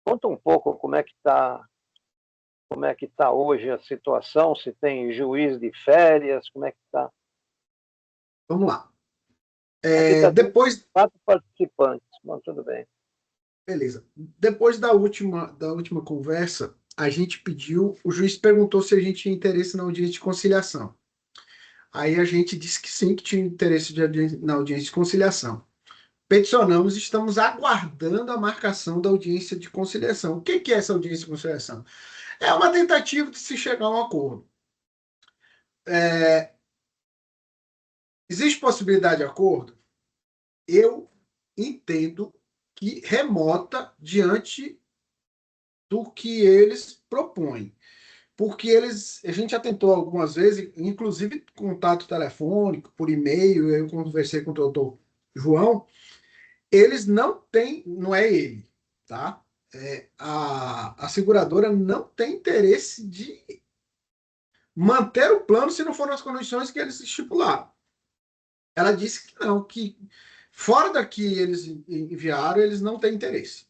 Conta um pouco como é que está hoje a situação, se tem juiz de férias, como é que está? Vamos lá. Aqui está tendo Depois, 4 participantes, bom, tudo bem. beleza. Depois da última conversa, a gente pediu, o juiz perguntou se a gente tinha interesse na audiência de conciliação. Aí a gente disse que sim, que tinha interesse na audiência de conciliação. Peticionamos, estamos aguardando a marcação da audiência de conciliação. O que é essa audiência de conciliação? É uma tentativa de se chegar a um acordo. Existe possibilidade de acordo? Eu entendo que remota diante do que eles propõem. Porque a gente já tentou algumas vezes, inclusive contato telefônico, por e-mail, eu conversei com o doutor João, eles não têm, não é ele, tá? A seguradora não tem interesse de manter o plano se não for nas condições que eles estipularam. Ela disse que não, que fora daqui eles enviaram, eles não têm interesse.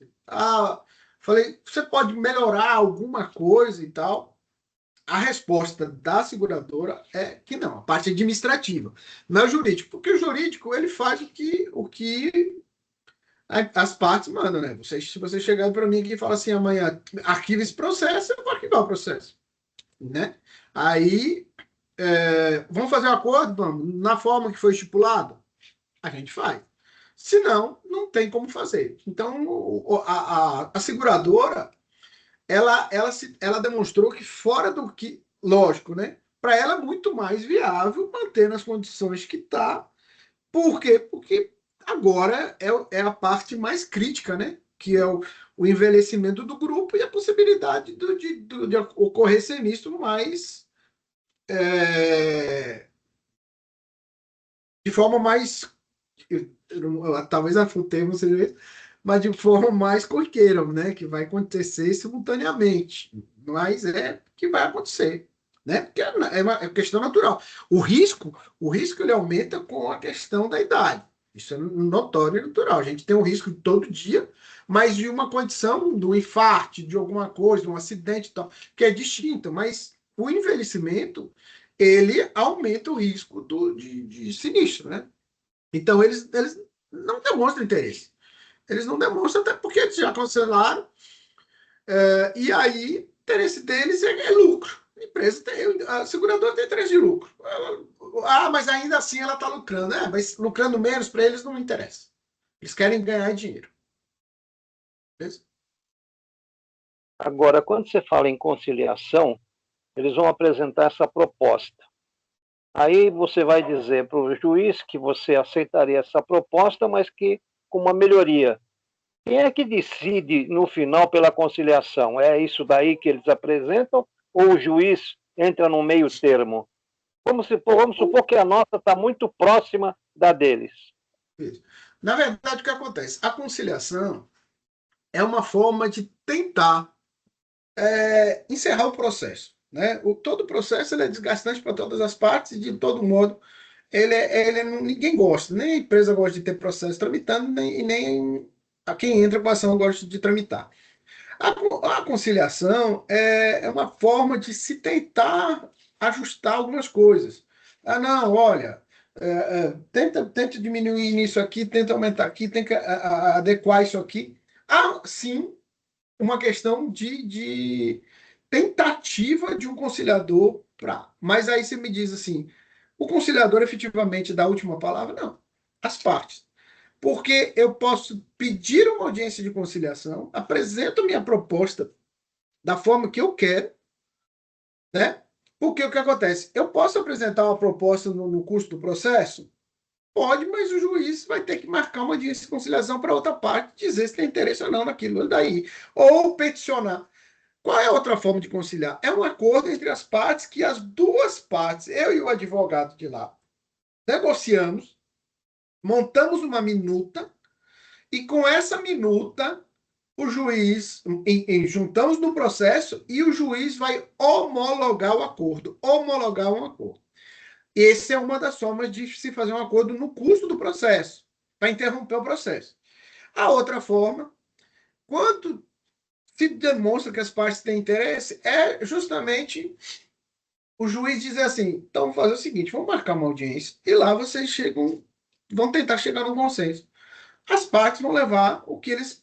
Falei, você pode melhorar alguma coisa e tal? A resposta da seguradora é que não, a parte administrativa, não é o jurídico, porque o jurídico ele faz o que as partes mandam, né? Se você chegar para mim aqui e falar assim, amanhã arquiva esse processo, eu vou arquivar o processo, né? Aí, vamos fazer um acordo, vamos, na forma que foi estipulado, a gente faz. Se não, não tem como fazer. Então, a seguradora, ela demonstrou que fora do que, lógico, né? Para ela é muito mais viável manter nas condições que está. Por quê? Porque agora é a parte mais crítica, né? Que é o envelhecimento do grupo e a possibilidade de ocorrer sinistro mais de forma mais talvez o termo seja esse, mas de forma mais corriqueira, né? Que vai acontecer simultaneamente. Mas é que vai acontecer, né? Porque é uma questão natural. O risco ele aumenta com a questão da idade. Isso é notório e natural. A gente tem um risco todo dia, mas de uma condição do infarto, de alguma coisa, de um acidente e tal, que é distinto. Mas o envelhecimento ele aumenta o risco de sinistro, né? Então, eles não demonstram interesse. Eles não demonstram, até porque eles já cancelaram, e aí o interesse deles é lucro. A seguradora tem interesse de lucro. Mas ainda assim ela está lucrando. Mas lucrando menos para eles não interessa. Eles querem ganhar dinheiro. Beleza? Agora, quando você fala em conciliação, eles vão apresentar essa proposta. Aí você vai dizer para o juiz que você aceitaria essa proposta, mas que com uma melhoria. Quem é que decide no final pela conciliação? É isso daí que eles apresentam ou o juiz entra no meio termo? Vamos supor que a nossa está muito próxima da deles. Isso. Na verdade, o que acontece? A conciliação é uma forma de tentar encerrar o processo. Né? Todo o processo ele é desgastante para todas as partes e, de todo modo, ninguém gosta. Nem a empresa gosta de ter processo tramitando, nem a quem entra com a ação gosta de tramitar. A conciliação é uma forma de se tentar ajustar algumas coisas. Não, olha, tenta diminuir nisso aqui, tenta aumentar aqui, tenta adequar isso aqui. Sim, uma questão de tentativa de um conciliador para. Mas aí você me diz assim: o conciliador efetivamente dá a última palavra? Não, as partes. Porque eu posso pedir uma audiência de conciliação, apresento minha proposta da forma que eu quero, né? Porque o que acontece? Eu posso apresentar uma proposta no curso do processo? Pode, mas o juiz vai ter que marcar uma audiência de conciliação para outra parte, dizer se tem interesse ou não naquilo daí. Ou peticionar. Qual é a outra forma de conciliar? É um acordo entre as partes que as duas partes, eu e o advogado de lá, negociamos, montamos uma minuta e com essa minuta o juiz, juntamos no processo e o juiz vai homologar o acordo, homologar um acordo. Essa é uma das formas de se fazer um acordo no curso do processo, para interromper o processo. A outra forma, quando se demonstra que as partes têm interesse, é justamente o juiz dizer assim, então vamos fazer o seguinte, vamos marcar uma audiência, e lá vocês vão tentar chegar num consenso. As partes vão levar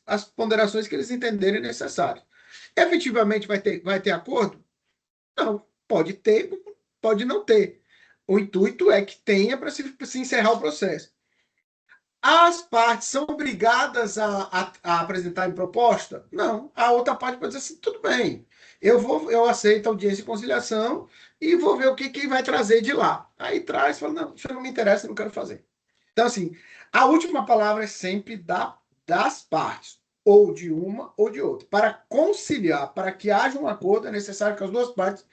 as ponderações que eles entenderem necessárias. Efetivamente vai ter acordo? Não, pode ter, pode não ter. O intuito é que tenha para se encerrar o processo. As partes são obrigadas a apresentarem proposta? Não. A outra parte pode dizer assim, tudo bem, eu aceito a audiência de conciliação e vou ver o que vai trazer de lá. Aí traz, fala, não, isso não me interessa, não quero fazer. Então, assim, a última palavra é sempre das partes, ou de uma ou de outra. Para conciliar, para que haja um acordo, é necessário que as duas partes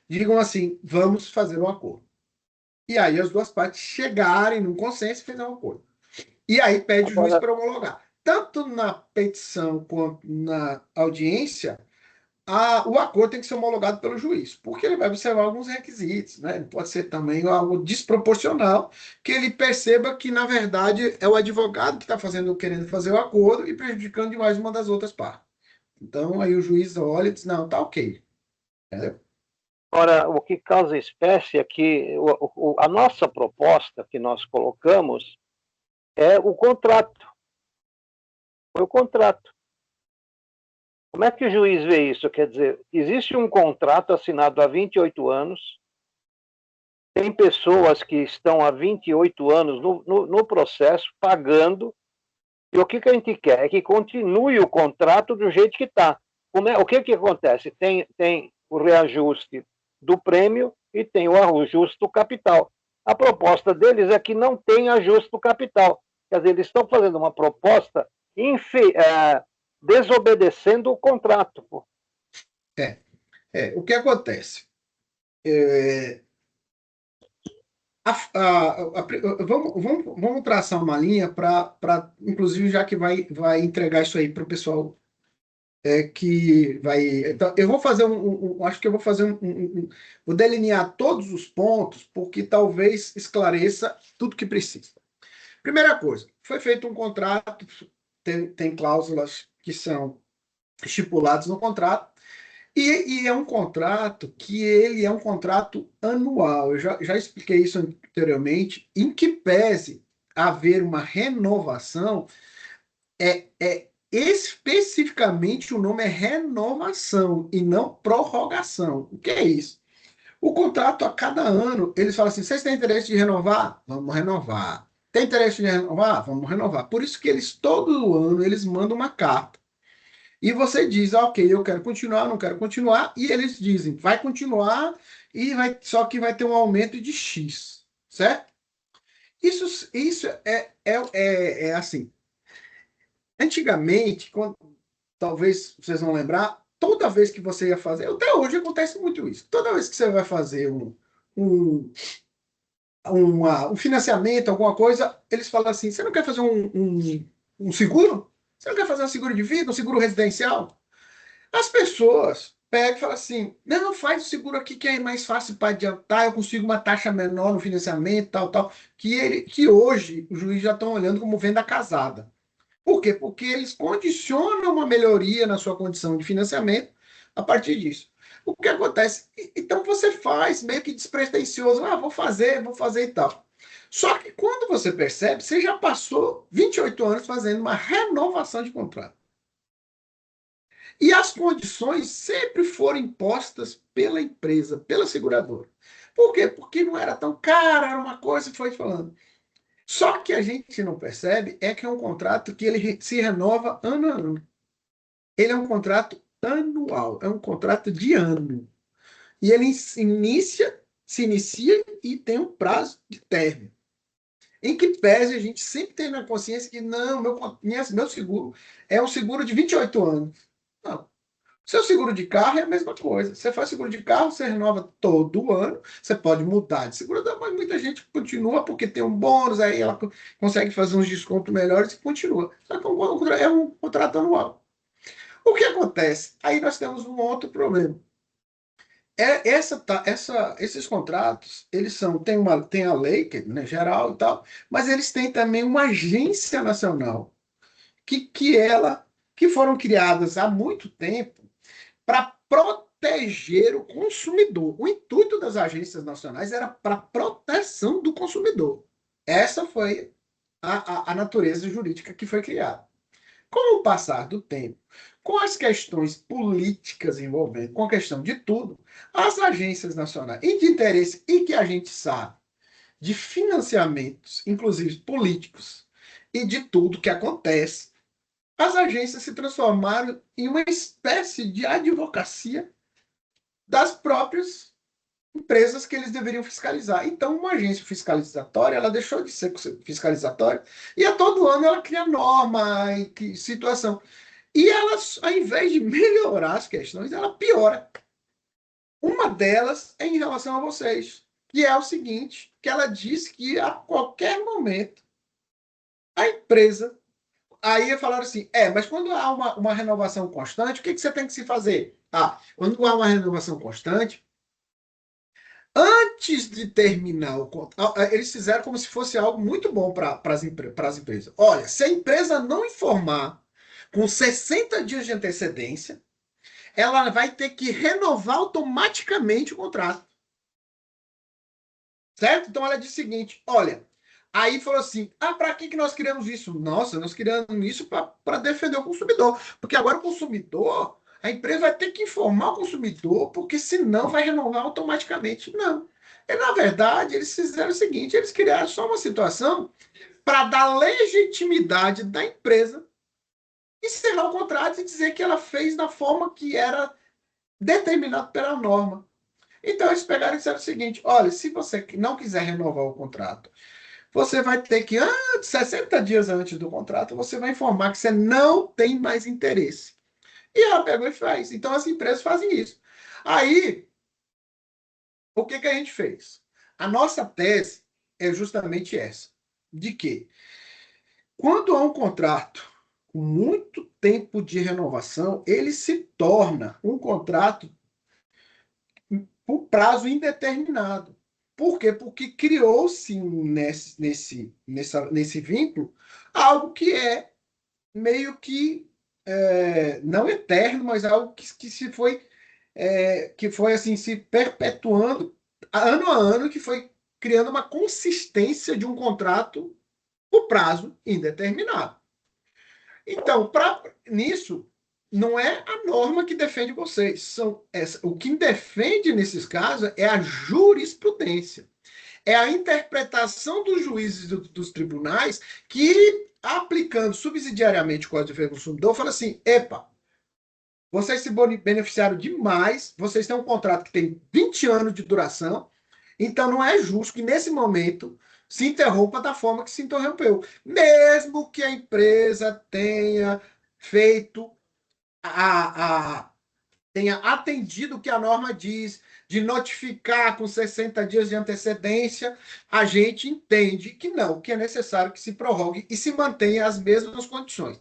digam assim, vamos fazer um acordo. E aí as duas partes chegarem num consenso e fazerem um acordo. E aí pede o juiz para homologar. Tanto na petição quanto na audiência, o acordo tem que ser homologado pelo juiz, porque ele vai observar alguns requisitos, né? Pode ser também algo desproporcional, que ele perceba que, na verdade, é o advogado que está querendo fazer o acordo e prejudicando demais uma das outras partes. Então, aí o juiz olha e diz, não, tá ok. Entendeu? Ora, o que causa espécie é que a nossa proposta que nós colocamos é o contrato. Foi o contrato. Como é que o juiz vê isso? Quer dizer, existe um contrato assinado há 28 anos, tem pessoas que estão há 28 anos no processo pagando, e o que a gente quer é que continue o contrato do jeito que está. O que acontece? Tem o reajuste do prêmio e tem o ajuste do capital. A proposta deles é que não tem ajuste do capital. Quer dizer, eles estão fazendo uma proposta desobedecendo o contrato. O que acontece? Vamos traçar uma linha inclusive, já que vai entregar isso aí para o pessoal que vai. Então, eu vou fazer acho que eu vou fazer vou delinear todos os pontos, porque talvez esclareça tudo que precisa. Primeira coisa, foi feito um contrato, tem cláusulas que são estipuladas no contrato, e é um contrato que ele é um contrato anual. Eu já expliquei isso anteriormente, em que pese haver uma renovação, especificamente o nome é renovação e não prorrogação. O que é isso? O contrato, a cada ano, eles falam assim, vocês têm interesse de renovar? Vamos renovar. Tem interesse de renovar? Vamos renovar. Por isso que eles, todo ano, eles mandam uma carta. E você diz, ok, eu quero continuar, não quero continuar, e eles dizem, vai continuar, só que vai ter um aumento de X, certo? Isso é assim. Antigamente, talvez vocês vão lembrar, toda vez que você ia fazer, até hoje acontece muito isso, toda vez que você vai fazer um financiamento, alguma coisa, eles falam assim, você não quer fazer um seguro? Você não quer fazer um seguro de vida, um seguro residencial? As pessoas pegam e falam assim: não, faz o seguro aqui que é mais fácil para adiantar, eu consigo uma taxa menor no financiamento, tal, tal. Que hoje os juízes já estão olhando como venda casada. Por quê? Porque eles condicionam uma melhoria na sua condição de financiamento a partir disso. O que acontece? Então você faz meio que despretensioso, vou fazer e tal. Só que quando você percebe, você já passou 28 anos fazendo uma renovação de contrato. E as condições sempre foram impostas pela empresa, pela seguradora. Por quê? Porque não era tão caro, era uma coisa e foi falando. Só que a gente não percebe é que é um contrato que ele se renova ano a ano. Ele é um contrato anual, é um contrato de ano. E ele se inicia e tem um prazo de término. Em que pese a gente sempre tem na consciência que não, meu seguro é um seguro de 28 anos. Não. Seu seguro de carro é a mesma coisa. Você faz seguro de carro, você renova todo ano. Você pode mudar de seguradora, mas muita gente continua porque tem um bônus, aí ela consegue fazer uns descontos melhores e continua. Só que é um contrato anual. O que acontece? Aí nós temos um outro problema. Esses contratos, eles tem a lei, que, né, geral e tal, mas eles têm também uma agência nacional que que foram criadas há muito tempo para proteger o consumidor. O intuito das agências nacionais era para proteção do consumidor. Essa foi a natureza jurídica que foi criada. Com o passar do tempo, com as questões políticas envolvendo, com a questão de tudo, as agências nacionais e de interesse, e que a gente sabe, de financiamentos, inclusive políticos, e de tudo que acontece, as agências se transformaram em uma espécie de advocacia das próprias empresas que eles deveriam fiscalizar. Então, uma agência fiscalizatória, ela deixou de ser fiscalizatória e a todo ano ela cria norma e que situação. E ela, ao invés de melhorar as questões, ela piora. Uma delas é em relação a vocês, que é o seguinte, que ela diz que a qualquer momento a empresa... Aí falaram assim, mas quando há uma renovação constante, o que você tem que se fazer? Quando há uma renovação constante, antes de terminar o contrato, eles fizeram como se fosse algo muito bom para as empresas. Olha, se a empresa não informar com 60 dias de antecedência, ela vai ter que renovar automaticamente o contrato. Certo? Então ela diz o seguinte, olha, aí falou assim, para que nós criamos isso? Nossa, nós criamos isso para defender o consumidor, porque agora o consumidor, a empresa vai ter que informar o consumidor, porque senão vai renovar automaticamente. Não. E, na verdade, eles fizeram o seguinte, eles criaram só uma situação para dar legitimidade da empresa encerrar o contrato e dizer que ela fez da forma que era determinado pela norma. Então, eles pegaram e disseram o seguinte, olha, se você não quiser renovar o contrato, você vai ter que, 60 dias antes do contrato, você vai informar que você não tem mais interesse. E ela pegou e faz. Então, as empresas fazem isso. Aí, o que a gente fez? A nossa tese é justamente essa, de que quando há um contrato com muito tempo de renovação, ele se torna um contrato por prazo indeterminado. Por quê? Porque criou-se nesse vínculo algo que é meio que não eterno, mas algo que foi assim se perpetuando ano a ano, que foi criando uma consistência de um contrato por prazo indeterminado. Então, nisso, não é a norma que defende vocês. O que defende nesses casos é a jurisprudência. É a interpretação dos juízes dos tribunais que, aplicando subsidiariamente o Código de Defesa do Consumidor, fala assim, vocês se beneficiaram demais, vocês têm um contrato que tem 20 anos de duração, então não é justo que nesse momento se interrompa da forma que se interrompeu. Mesmo que a empresa tenha feito, tenha atendido o que a norma diz, de notificar com 60 dias de antecedência, a gente entende que não, que é necessário que se prorrogue e se mantenha as mesmas condições.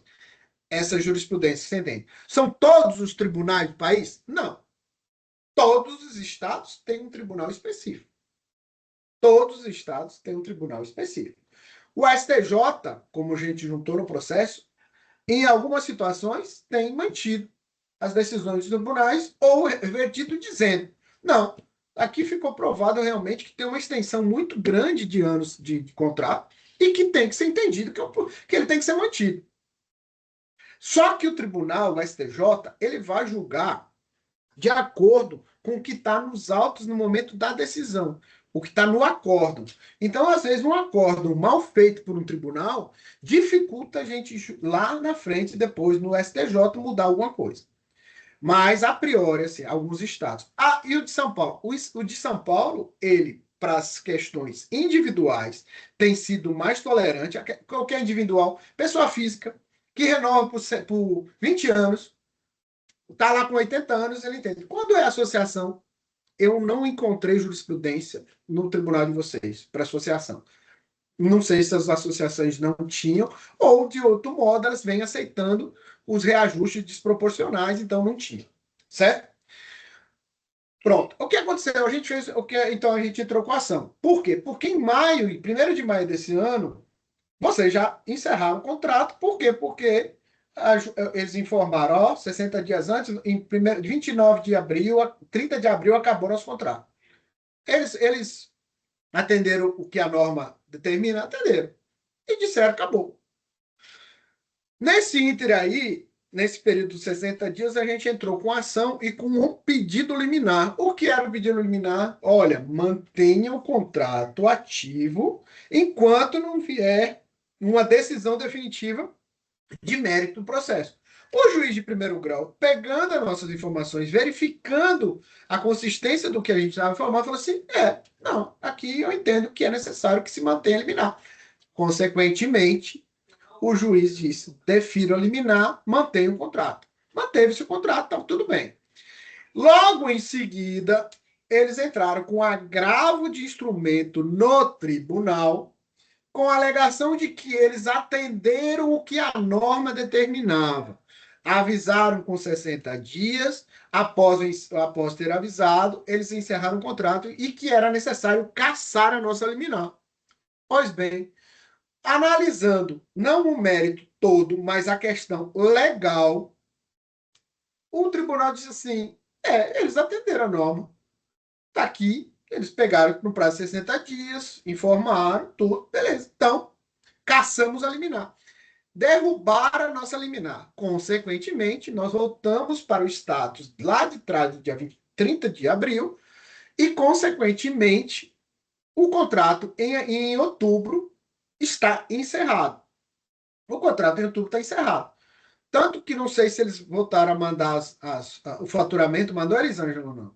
Essa jurisprudência ascendente. São todos os tribunais do país? Não. Todos os estados têm um tribunal específico. Todos os estados têm um tribunal específico. O STJ, como a gente juntou no processo, em algumas situações tem mantido as decisões dos tribunais ou revertido dizendo, não, aqui ficou provado realmente que tem uma extensão muito grande de anos de contrato e que tem que ser entendido, que ele tem que ser mantido. Só que o tribunal, o STJ, ele vai julgar de acordo com o que está nos autos no momento da decisão, o que está no acórdão. Então, às vezes, um acórdão mal feito por um tribunal dificulta a gente lá na frente, depois no STJ, mudar alguma coisa. Mas, a priori, assim, alguns estados. E o de São Paulo? O de São Paulo, ele, para as questões individuais, tem sido mais tolerante. Qualquer individual, pessoa física, que renova por 20 anos, está lá com 80 anos, ele entende. Quando é associação, eu não encontrei jurisprudência no tribunal de vocês para associação. Não sei se as associações não tinham, ou de outro modo elas vêm aceitando os reajustes desproporcionais, então não tinha. Certo? Pronto. O que aconteceu? A gente fez então a gente entrou com a ação. Por quê? Porque em maio, 1º de maio desse ano, vocês já encerraram o contrato. Por quê? Porque eles informaram, ó, 60 dias antes, em 29 de abril, 30 de abril, acabou nosso contrato. Eles atenderam o que a norma determina, atenderam. E disseram, acabou. Nesse ínter aí, nesse período de 60 dias, a gente entrou com ação e com um pedido liminar. O que era o pedido liminar? Olha, mantenha o contrato ativo enquanto não vier uma decisão definitiva de mérito do processo. O juiz de primeiro grau, pegando as nossas informações, verificando a consistência do que a gente estava informando, falou assim: não, aqui eu entendo que é necessário que se mantenha liminar. Consequentemente, o juiz disse: defiro a liminar, mantenha o contrato. Manteve-se o contrato, estava tudo bem. Logo em seguida, eles entraram com agravo de instrumento no tribunal, com a alegação de que eles atenderam o que a norma determinava. Avisaram com 60 dias, após ter avisado, eles encerraram o contrato e que era necessário cassar a nossa liminar. Pois bem, analisando não o mérito todo, mas a questão legal, o tribunal disse assim: eles atenderam a norma. Está aqui, eles pegaram no prazo de 60 dias, informaram, tudo, beleza. Então, caçamos a liminar. Derrubaram a nossa liminar. Consequentemente, nós voltamos para o status lá de trás do dia 30 de abril e, consequentemente, o contrato em outubro está encerrado. O contrato em outubro está encerrado. Tanto que não sei se eles voltaram a mandar o faturamento, mandou eles, Ângelo, ou não?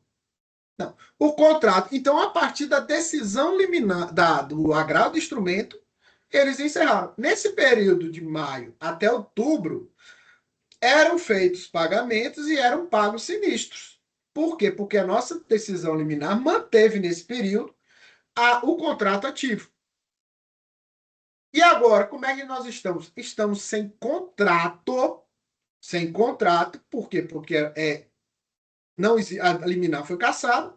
Não. O contrato, então, a partir da decisão liminar, do agravo do instrumento, eles encerraram. Nesse período de maio até outubro, eram feitos pagamentos e eram pagos sinistros. Por quê? Porque a nossa decisão liminar manteve, nesse período, o contrato ativo. E agora, como é que nós estamos? Estamos sem contrato. Sem contrato. Por quê? Porque a liminar foi cassada.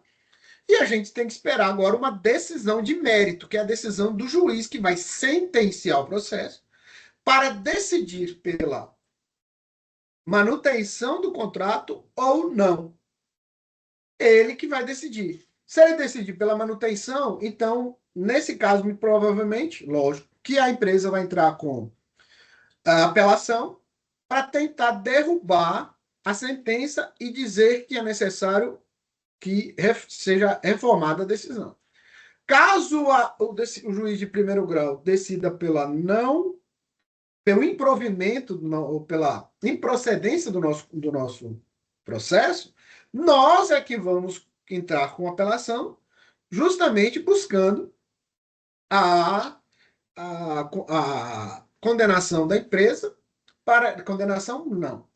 E a gente tem que esperar agora uma decisão de mérito, que é a decisão do juiz que vai sentenciar o processo para decidir pela manutenção do contrato ou não. Ele que vai decidir. Se ele decidir pela manutenção, então, nesse caso, provavelmente, lógico, que a empresa vai entrar com a apelação para tentar derrubar a sentença e dizer que é necessário que seja reformada a decisão. Caso o juiz de primeiro grau decida pelo improvimento ou pela improcedência do nosso processo, nós é que vamos entrar com apelação, justamente buscando a condenação da empresa condenação não,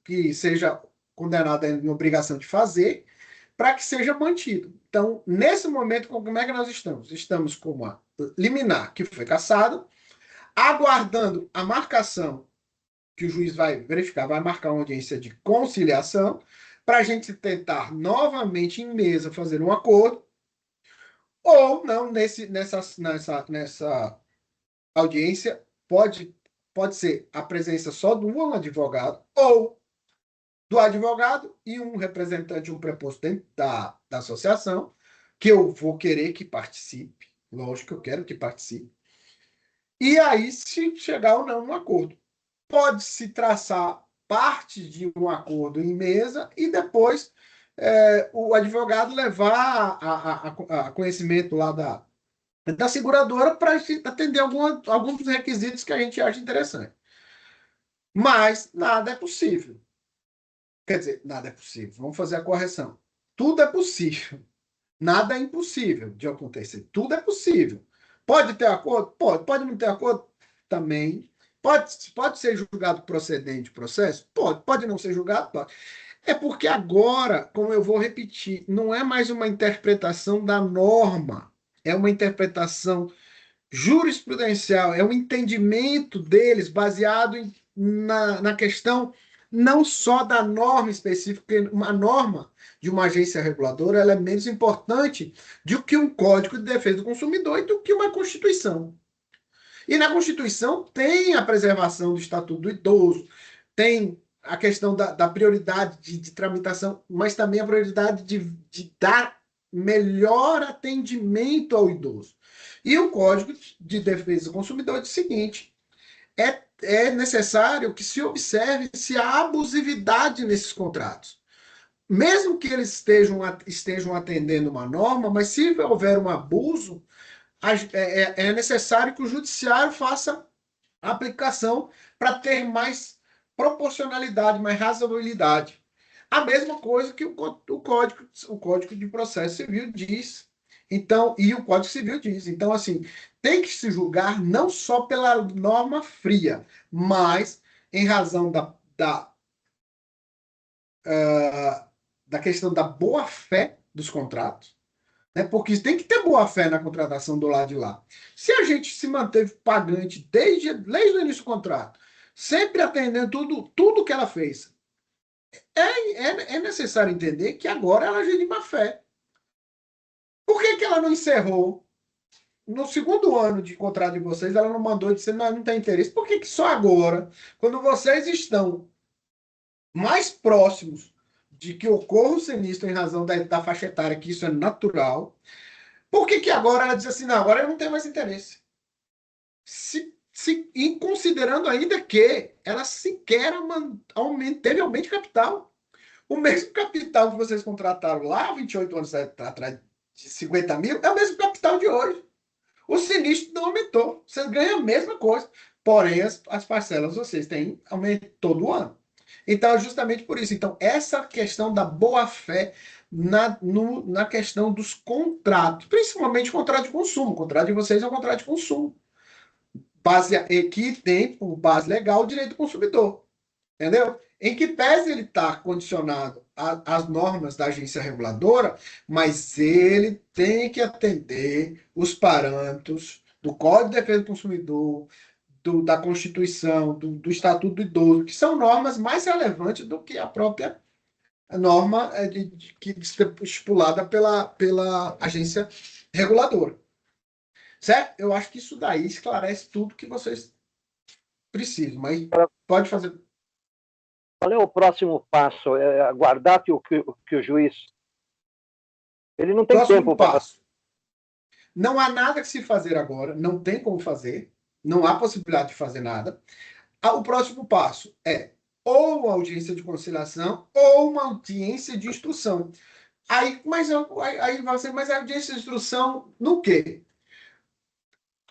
que seja condenada em obrigação de fazer, para que seja mantido. Então, nesse momento, como é que nós estamos? Estamos com uma liminar que foi cassada, aguardando a marcação que o juiz vai verificar, vai marcar uma audiência de conciliação, para a gente tentar novamente em mesa fazer um acordo, ou não, nessa audiência, pode ser a presença só de um advogado, ou do advogado e um representante, um preposto dentro da associação, que eu vou querer que participe, lógico que eu quero que participe, e aí se chegar ou não no acordo. Pode-se traçar parte de um acordo em mesa e depois o advogado levar a conhecimento lá da seguradora para atender alguns dos requisitos que a gente acha interessante. Mas nada é possível. Quer dizer, nada é possível. Vamos fazer a correção. Tudo é possível. Nada é impossível de acontecer. Tudo é possível. Pode ter acordo? Pode. Pode não ter acordo? Também. Pode ser julgado procedente o processo? Pode. Pode não ser julgado? Pode. É porque agora, como eu vou repetir, não é mais uma interpretação da norma. É uma interpretação jurisprudencial. É um entendimento deles baseado na questão não só da norma específica, porque uma norma de uma agência reguladora ela é menos importante do que um Código de Defesa do Consumidor e do que uma Constituição. E na Constituição tem a preservação do Estatuto do Idoso, tem a questão da prioridade de tramitação, mas também a prioridade de dar melhor atendimento ao idoso. E o Código de Defesa do Consumidor diz o seguinte: é necessário que se observe se há abusividade nesses contratos. Mesmo que eles estejam atendendo uma norma, mas se houver um abuso, é necessário que o judiciário faça a aplicação para ter mais proporcionalidade, mais razoabilidade. A mesma coisa que o Código de Processo Civil diz. Então, e o Código Civil diz. Então, assim, tem que se julgar não só pela norma fria, mas em razão da questão da boa-fé dos contratos, né? Porque tem que ter boa-fé na contratação do lado de lá. Se a gente se manteve pagante desde o início do contrato, sempre atendendo tudo que ela fez, é necessário entender que agora ela agiu de má-fé. Por que ela não encerrou? No segundo ano de contrato de vocês, ela não mandou e disse, não tem interesse. Por que só agora, quando vocês estão mais próximos de que ocorra o sinistro em razão da faixa etária, que isso é natural, por que agora ela diz assim, não, agora eu não tenho mais interesse? E considerando ainda que ela sequer teve aumento de capital. O mesmo capital que vocês contrataram lá 28 anos atrás, de 50 mil, é o mesmo capital de hoje. O sinistro não aumentou. Vocês ganham a mesma coisa. Porém, as parcelas vocês têm aumento todo ano. Então, é justamente por isso. Então, essa questão da boa-fé na questão dos contratos, principalmente contrato de consumo. O contrato de vocês é um contrato de consumo. Que tem por base legal o direito do consumidor. Entendeu? Em que pese ele está condicionado às normas da agência reguladora, mas ele tem que atender os parâmetros do Código de Defesa do Consumidor, da Constituição, do Estatuto do Idoso, que são normas mais relevantes do que a própria norma que estipulada pela agência reguladora. Certo? Eu acho que isso daí esclarece tudo que vocês precisam, mas pode fazer. Qual é o próximo passo? É aguardar que o juiz... Ele não tem Próximo tempo para... passo. Não há nada que se fazer agora, não tem como fazer, não há possibilidade de fazer nada. O próximo passo é ou uma audiência de conciliação ou uma audiência de instrução. Aí vai ser, mas a audiência de instrução no quê?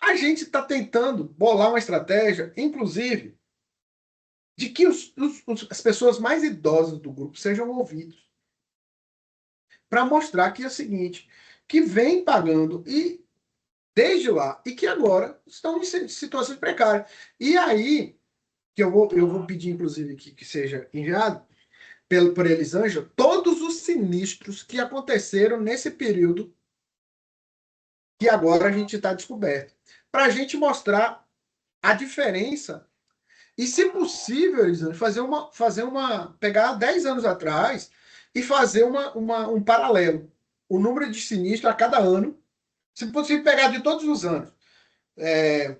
A gente está tentando bolar uma estratégia, inclusive, de que as pessoas mais idosas do grupo sejam ouvidos. Para mostrar que é o seguinte, que vem pagando e desde lá, e que agora estão em situações precárias. E aí, que eu vou pedir, inclusive, que seja enviado por Elisângela, todos os sinistros que aconteceram nesse período que agora a gente está descoberto. Para a gente mostrar a diferença. E, se possível, Elisângela, pegar 10 anos atrás e fazer um paralelo. O número de sinistros a cada ano, se possível, pegar de todos os anos.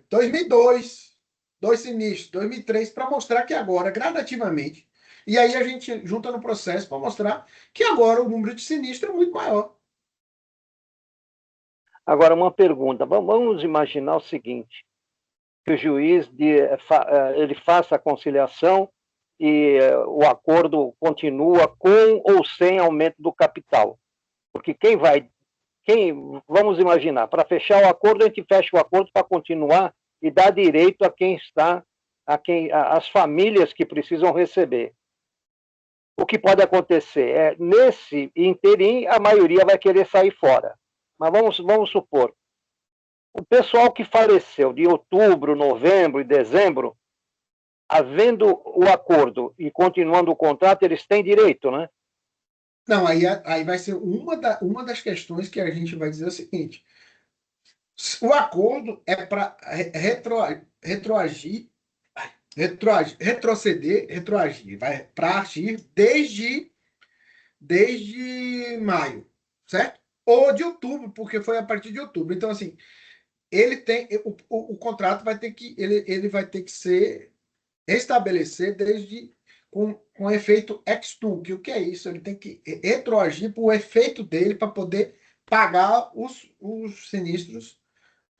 2002, 2 sinistros, 2003, para mostrar que agora, gradativamente, e aí a gente junta no processo para mostrar que agora o número de sinistros é muito maior. Agora, uma pergunta. Vamos imaginar o seguinte, que o juiz ele faça a conciliação e o acordo continua com ou sem aumento do capital. Porque vamos imaginar, para fechar o acordo, a gente fecha o acordo para continuar e dar direito a quem está, as famílias que precisam receber. O que pode acontecer é, nesse interim, a maioria vai querer sair fora. Mas vamos supor, o pessoal que faleceu de outubro, novembro e dezembro, havendo o acordo e continuando o contrato, eles têm direito, né? Não, aí vai ser uma das questões que a gente vai dizer o seguinte: o acordo é para retroagir, para agir desde maio, certo? Ou de outubro, porque foi a partir de outubro. Então, assim, ele tem o contrato vai ter que ele vai ter que ser restabelecer desde com efeito ex tunc. O que é isso? Ele tem que retroagir para o efeito dele para poder pagar os sinistros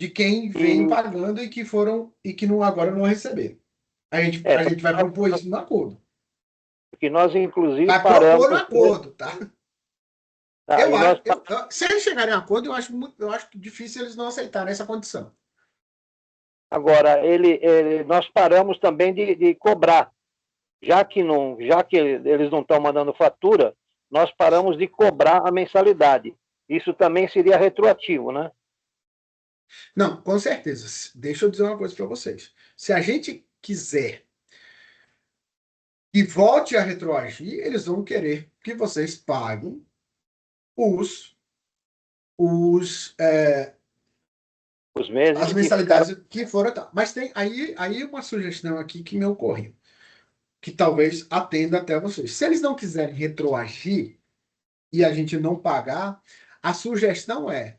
de quem vem E, pagando e que foram e que não, agora não receberam. A gente vai propor isso no acordo. que nós, inclusive, Vai paramos. propor no acordo, tá? Tá, e nós, Se eles chegarem a acordo, eu acho difícil eles não aceitarem essa condição. agora, nós paramos também de cobrar. Já que eles não estão mandando fatura, nós paramos de cobrar a mensalidade. Isso também seria retroativo, né? Não, com certeza. Deixa eu dizer uma coisa para vocês. Se a gente quiser que volte a retroagir, eles vão querer que vocês paguem os, os, Os meses as que ficaram. mensalidades que foram. Tá. Mas tem aí uma sugestão aqui que me ocorreu, que talvez atenda até vocês. Se eles não quiserem retroagir e a gente não pagar, a sugestão é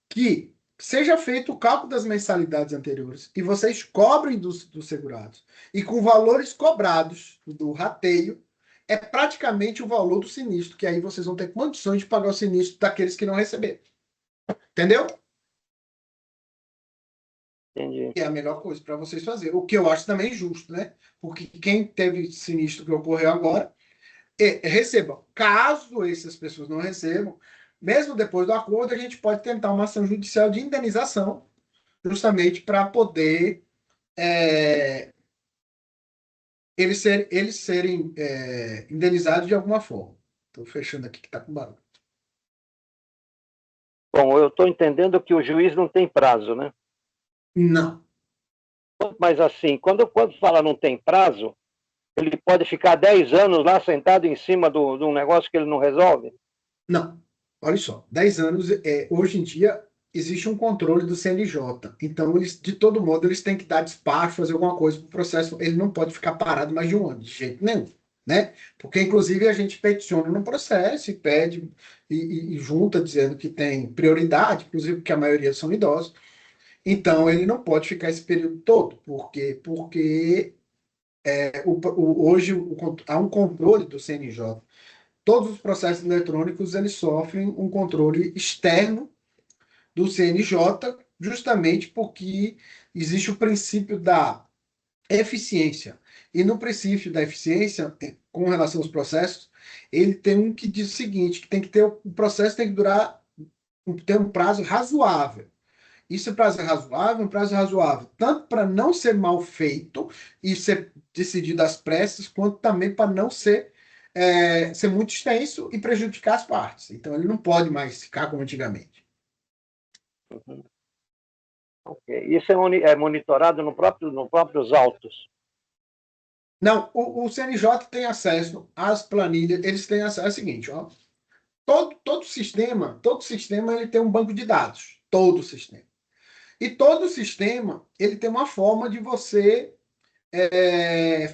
que seja feito o cálculo das mensalidades anteriores e vocês cobrem dos segurados. E com valores cobrados do rateio, é praticamente o valor do sinistro, que aí vocês vão ter condições de pagar o sinistro daqueles que não receberam. Entendeu? Entendi. É a melhor coisa para vocês fazerem. O que eu acho também justo, né? Porque quem teve sinistro que ocorreu agora, recebam. Caso essas pessoas não recebam, mesmo depois do acordo, a gente pode tentar uma ação judicial de indenização, justamente para poder eles serem indenizados de alguma forma. Estou fechando aqui que está com barulho. Bom, eu estou entendendo que o juiz não tem prazo, né? Não, Mas assim, quando fala não tem prazo, ele pode ficar 10 anos lá sentado em cima de um negócio que ele não resolve? não. Olha só, 10 anos, hoje em dia, existe um controle do CNJ. Então, eles, de todo modo, eles têm que dar despacho, fazer alguma coisa para o processo. Ele não pode ficar parado mais de um ano, de jeito nenhum. Né? Porque, inclusive, a gente peticiona no processo e pede e junta dizendo que tem prioridade, inclusive porque a maioria são idosos. Então, ele não pode ficar esse período todo. Por quê? Porque hoje há um controle do CNJ. Todos os processos eletrônicos eles sofrem um controle externo do CNJ, justamente porque existe o princípio da eficiência. E no princípio da eficiência, com relação aos processos, ele tem um que diz o seguinte, que tem que ter o processo tem que durar ter um prazo razoável. Isso é um prazo razoável, tanto para não ser mal feito e ser decidido às pressas, quanto também para não ser muito extenso e prejudicar as partes. Então, ele não pode mais ficar como antigamente. Uhum. Okay. Isso é monitorado no próprios autos? Não, o CNJ tem acesso às planilhas, eles têm acesso, é o seguinte, ó, todo sistema ele tem um banco de dados, todo sistema. E todo sistema ele tem uma forma de você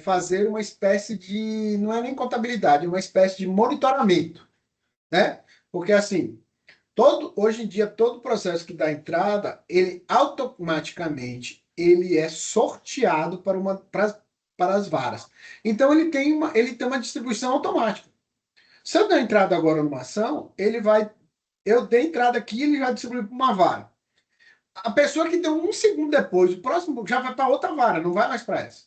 fazer uma espécie de, não é nem contabilidade, é uma espécie de monitoramento, né? Porque assim, hoje em dia, todo processo que dá entrada, ele automaticamente ele é sorteado para as varas. Então ele tem uma distribuição automática. Se eu der entrada agora numa ação, eu dei entrada aqui, ele já distribui para uma vara. A pessoa que deu um segundo depois, o próximo já vai para outra vara, não vai mais para essa.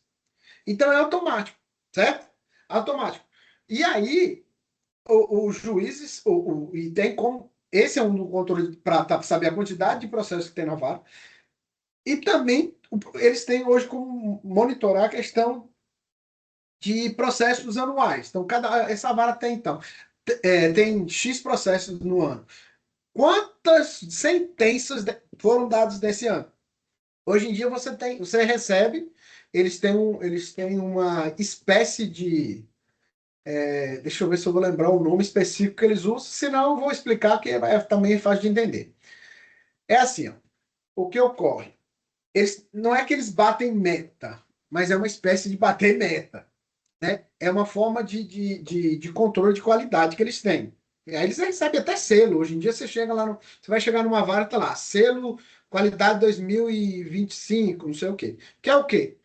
Então é automático, certo? Automático. E aí, os juízes, e tem como. Esse é um do controle para saber a quantidade de processos que tem na vara. E também eles têm hoje como monitorar a questão de processos anuais. Então, essa vara tem, então, tem X processos no ano. Quantas sentenças foram dadas nesse ano? Hoje em dia você recebe, eles têm uma espécie de. Deixa eu ver se eu vou lembrar o nome específico que eles usam, senão eu vou explicar que também é fácil de entender. É assim, ó, o que ocorre? Não é que eles batem meta, mas é uma espécie de bater meta. Né? É uma forma de controle de qualidade que eles têm. E aí eles recebem até selo. Hoje em dia você chega lá, você vai chegar numa vara, tá lá, selo qualidade 2025, não sei o quê. Que é o quê?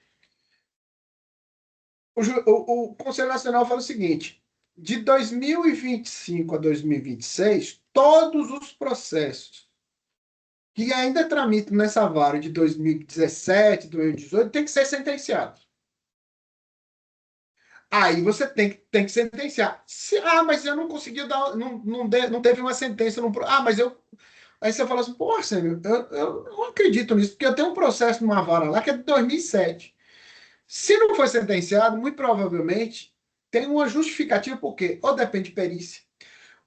O Conselho Nacional fala o seguinte: de 2025 a 2026, todos os processos que ainda tramitam nessa vara de 2017, 2018, tem que ser sentenciados. Aí você tem que sentenciar. Mas eu não consegui dar, não teve uma sentença. Mas eu. Aí você fala assim, pô, Arsênio, eu não acredito nisso, porque eu tenho um processo numa vara lá que é de 2007. Se não foi sentenciado, muito provavelmente tem uma justificativa, porque ou depende de perícia,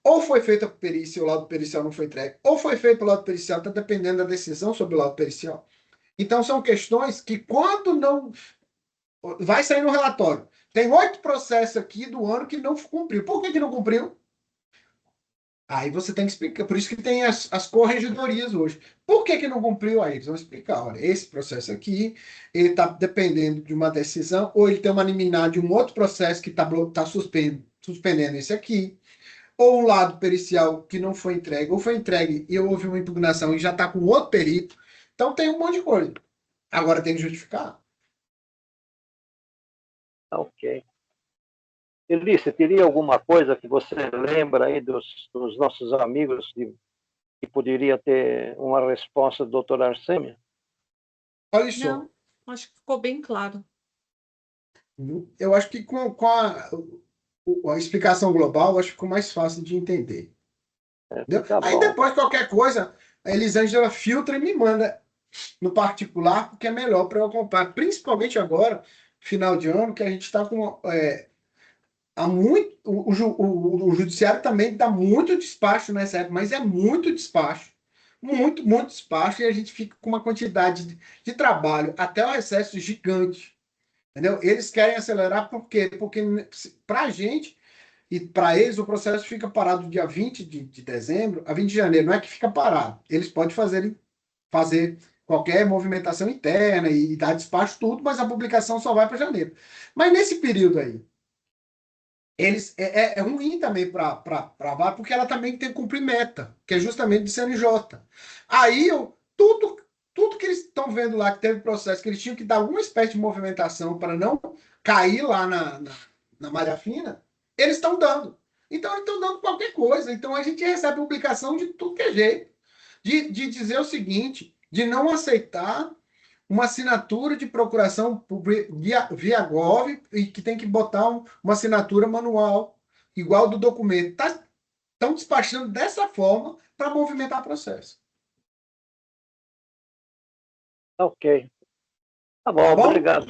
ou foi feita por perícia e o laudo pericial não foi entregue, ou foi feito o laudo pericial, está dependendo da decisão sobre o laudo pericial. Então, são questões que, quando não. Vai sair no relatório. Tem 8 processos aqui do ano que não cumpriu. Por que não cumpriu? Aí você tem que explicar. Por isso que tem as corregedorias hoje. Por que não cumpriu? Aí eles vão explicar. Olha, esse processo aqui, ele está dependendo de uma decisão, ou ele tem uma liminar de um outro processo que está suspendendo esse aqui, ou um lado pericial que não foi entregue, ou foi entregue e houve uma impugnação e já está com outro perito. Então tem um monte de coisa. Agora tem que justificar. Ok. Eli, você teria alguma coisa que você lembra aí dos nossos amigos que poderia ter uma resposta do doutor Arsênio? Olha só. Não, acho que ficou bem claro. Eu acho que com a explicação global, acho que ficou mais fácil de entender. Tá Aí bom. depois, qualquer coisa, a Elisângela filtra e me manda no particular, porque é melhor para eu acompanhar. Principalmente agora, final de ano, que a gente está com. Há muito, o judiciário também dá muito despacho nessa época, mas é muito despacho. Muito, muito despacho, e a gente fica com uma quantidade de trabalho, até o recesso gigante. Entendeu? Eles querem acelerar por quê? Porque para a gente e para eles o processo fica parado do dia 20 de dezembro a 20 de janeiro. Não é que fica parado. Eles podem fazer qualquer movimentação interna e dar despacho tudo, mas a publicação só vai para janeiro. Mas nesse período aí, eles é ruim também para a VAR, porque ela também tem que cumprir meta, que é justamente do CNJ. Aí tudo que eles estão vendo lá, que teve processo, que eles tinham que dar alguma espécie de movimentação para não cair lá na malha fina, eles estão dando. Então, eles estão dando qualquer coisa. Então, a gente recebe publicação de tudo que é jeito. De dizer o seguinte, de não aceitar uma assinatura de procuração via Gov e que tem que botar uma assinatura manual, igual do documento. Estão despachando dessa forma para movimentar o processo. Ok. Tá bom, obrigado.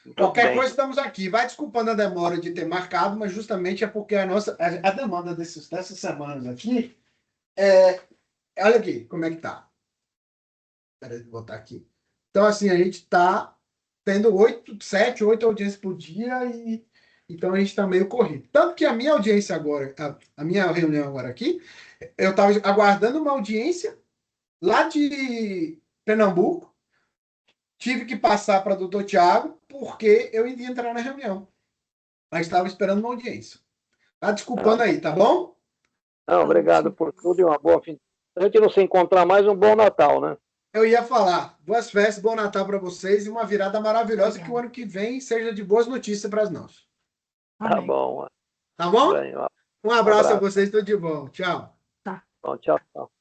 Muito Qualquer bem. coisa, estamos aqui. Vai desculpando a demora de ter marcado, mas justamente é porque a demanda dessas semanas aqui olha aqui como é que tá. Espera eu botar aqui. Então, assim, a gente está tendo 7, 8 audiências por dia e então a gente está meio corrido. Tanto que a minha audiência agora, a minha reunião agora aqui, eu estava aguardando uma audiência lá de Pernambuco, tive que passar para o doutor Tiago, porque eu iria entrar na reunião. Mas estava esperando uma audiência. Tá desculpando aí, tá bom? Não, obrigado por tudo e uma boa fim. A gente não se encontrar mais, um bom Natal, né? Eu ia falar, boas festas, bom Natal para vocês e uma virada maravilhosa, que o ano que vem seja de boas notícias para nós. Tá Amém. bom. Tá bom? Bem, Um abraço a vocês, tudo de bom. Tchau. Tá. bom, tchau, tchau.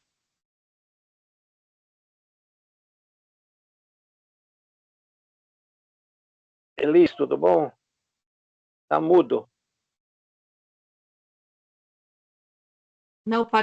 Elis, tudo bom? Tá mudo. Não, parece